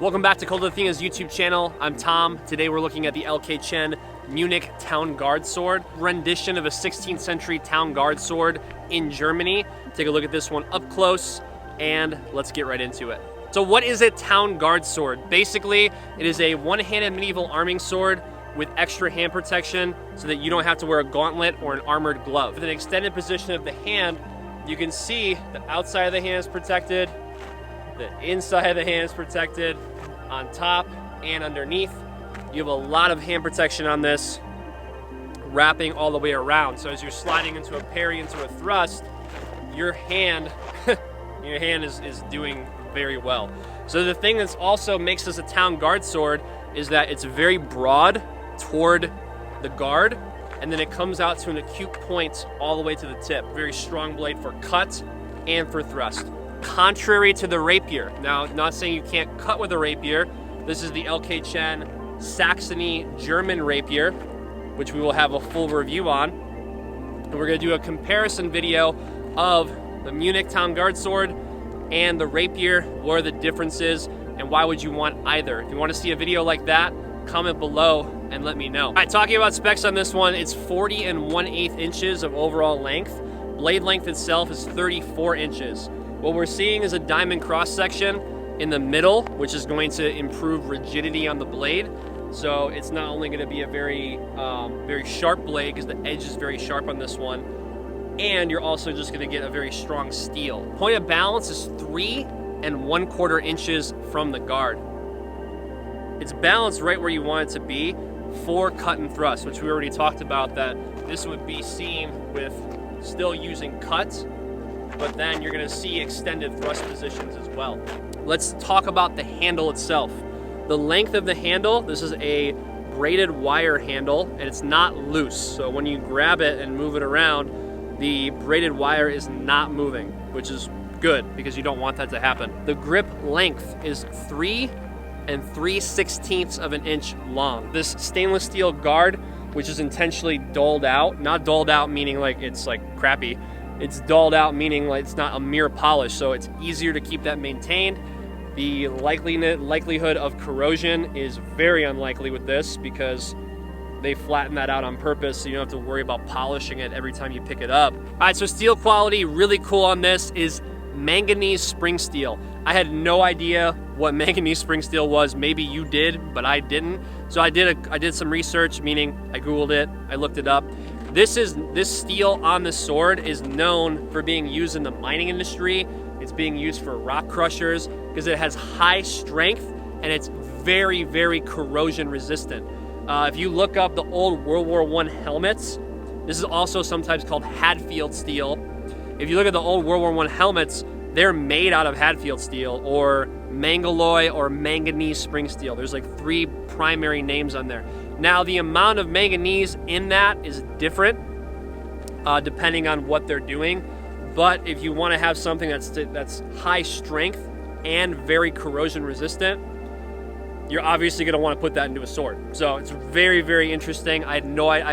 Welcome back to Kult of Athena's YouTube channel. I'm Tom. Today we're looking at the Chen Munich town guard sword, rendition of a 16th century town guard sword in Germany. Take a look at this one up close and let's get right into it. So what is a town guard sword? Basically, it is a one-handed medieval arming sword with extra hand protection so that you don't have to wear a gauntlet or an armored glove. With an extended position of the hand, you can see the outside of the hand is protected, the inside of the hand is protected, on top and underneath. You have a lot of hand protection on this, wrapping all the way around. So as you're sliding into a parry, into a thrust, your hand, is doing very well. So the thing that also makes this a town guard sword is that it's very broad toward the guard, and then it comes out to an acute point all the way to the tip. Very strong blade for cut and for thrust. Contrary to the rapier. Now, not saying you can't cut with a rapier. This is the Chen Saxony German rapier, which we will have a full review on. And we're going to do a comparison video of the Munich town guard sword and the rapier. What are the differences and why would you want either? If you want to see a video like that, comment below and let me know. All right, talking about specs on this one, it's 40 1/8 inches of overall length. Blade length itself is 34 inches. What we're seeing is a diamond cross section in the middle, which is going to improve rigidity on the blade. So it's not only going to be a very sharp blade, because the edge is very sharp on this one, and you're also just going to get a very strong steel. Point of balance is 3 1/4 inches from the guard. It's balanced right where you want it to be for cut and thrust, which we already talked about, that this would be seen with still using cut, but then you're going to see extended thrust positions as well. Let's talk about the handle itself. The length of the handle, this is a braided wire handle, and it's not loose. So when you grab it and move it around, the braided wire is not moving, which is good because you don't want that to happen. The grip length is 3 3/16 of an inch long. This stainless steel guard, which is intentionally dulled out, not dulled out meaning like it's like crappy, it's dulled out meaning like it's not a mere polish, so it's easier to keep that maintained. The likelihood of corrosion is very unlikely with this because they flatten that out on purpose, so you don't have to worry about polishing it every time you pick it up. All right, so steel quality, really cool on this, is manganese spring steel. I had no idea what manganese spring steel was. Maybe you did, but I didn't. So I did some research, meaning I Googled it, I looked it up. This steel on the sword is known for being used in the mining industry. It's being used for rock crushers because it has high strength and it's very, very corrosion resistant. If you look up the old World War I helmets, this is also sometimes called Hadfield steel. If you look at the old World War I helmets, they're made out of Hadfield steel or Mangaloy or manganese spring steel. There's like 3 primary names on there. Now, the amount of manganese in that is different depending on what they're doing. But if you want to have something that's high strength and very corrosion resistant, you're obviously going to want to put that into a sword. So it's very, very interesting. I've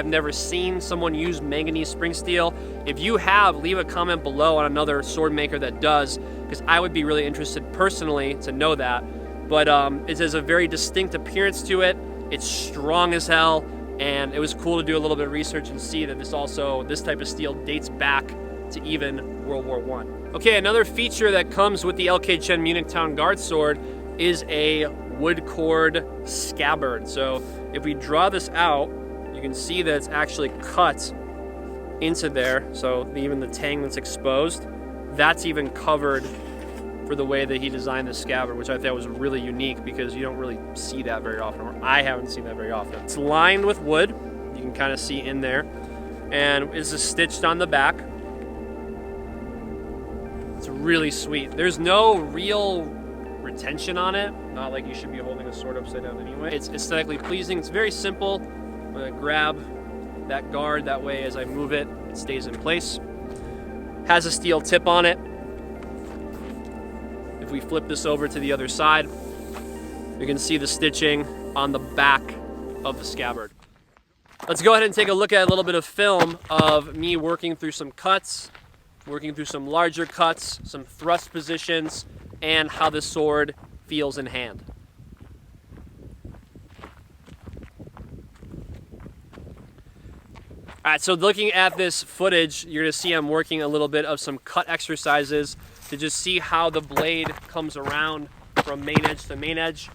never seen someone use manganese spring steel. If you have, leave a comment below on another sword maker that does, because I would be really interested personally to know that. But it has a very distinct appearance to it. It's strong as hell, and it was cool to do a little bit of research and see that this type of steel dates back to even World War I. Okay, another feature that comes with the Chen Munich town guard sword is a wood cord scabbard. So if we draw this out, you can see that it's actually cut into there. So even the tang that's exposed, that's even covered for the way that he designed the scabbard, which I thought was really unique because you don't really see that very often, or I haven't seen that very often. It's lined with wood, you can kind of see in there, and it's stitched on the back. It's really sweet. There's no real retention on it, not like you should be holding a sword upside down anyway. It's aesthetically pleasing. It's very simple. I'm gonna grab that guard, that way as I move it, it stays in place. Has a steel tip on it. If we flip this over to the other side, you can see the stitching on the back of the scabbard. Let's go ahead and take a look at a little bit of film of me working through some cuts, working through some larger cuts, some thrust positions, and how the sword feels in hand. All right, so looking at this footage, you're gonna see I'm working a little bit of some cut exercises to just see how the blade comes around from main edge to main edge.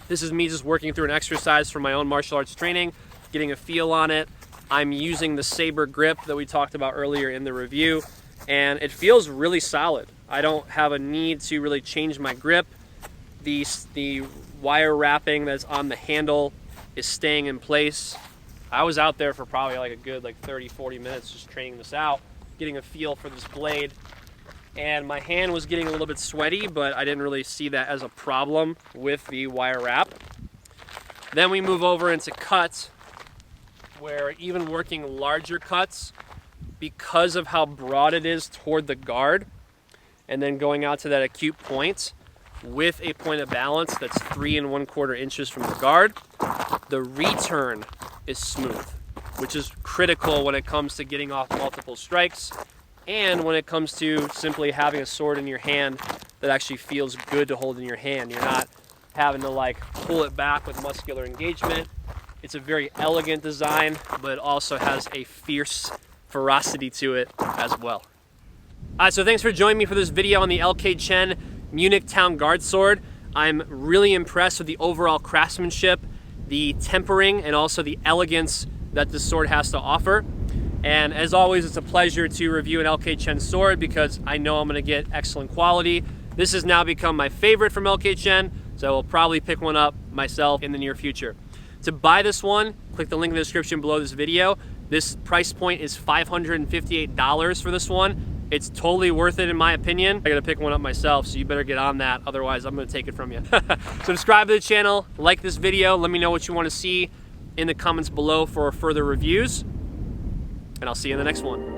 This is me just working through an exercise for my own martial arts training, getting a feel on it. I'm using the saber grip that we talked about earlier in the review, and it feels really solid. I don't have a need to really change my grip. The wire wrapping that's on the handle is staying in place. I was out there for probably like a good 30-40 minutes just training this out, getting a feel for this blade. And my hand was getting a little bit sweaty, but I didn't really see that as a problem with the wire wrap. Then we move over into cuts, where even working larger cuts, because of how broad it is toward the guard, and then going out to that acute point with a point of balance that's 3 1/4 inches from the guard, the return is smooth, which is critical when it comes to getting off multiple strikes and when it comes to simply having a sword in your hand that actually feels good to hold in your hand. You're not having to pull it back with muscular engagement. It's a very elegant design, but it also has a fierce ferocity to it as well. All right, so thanks for joining me for this video on the LK Chen Munich Town Guard Sword. I'm really impressed with the overall craftsmanship, the tempering, and also the elegance that this sword has to offer. And as always, it's a pleasure to review an LK Chen sword because I know I'm gonna get excellent quality. This has now become my favorite from LK Chen, so I will probably pick one up myself in the near future. To buy this one, click the link in the description below this video. This price point is $558 for this one. It's totally worth it in my opinion. I gotta pick one up myself, so you better get on that, otherwise I'm gonna take it from you. Subscribe to the channel, like this video, let me know what you wanna see in the comments below for further reviews, and I'll see you in the next one.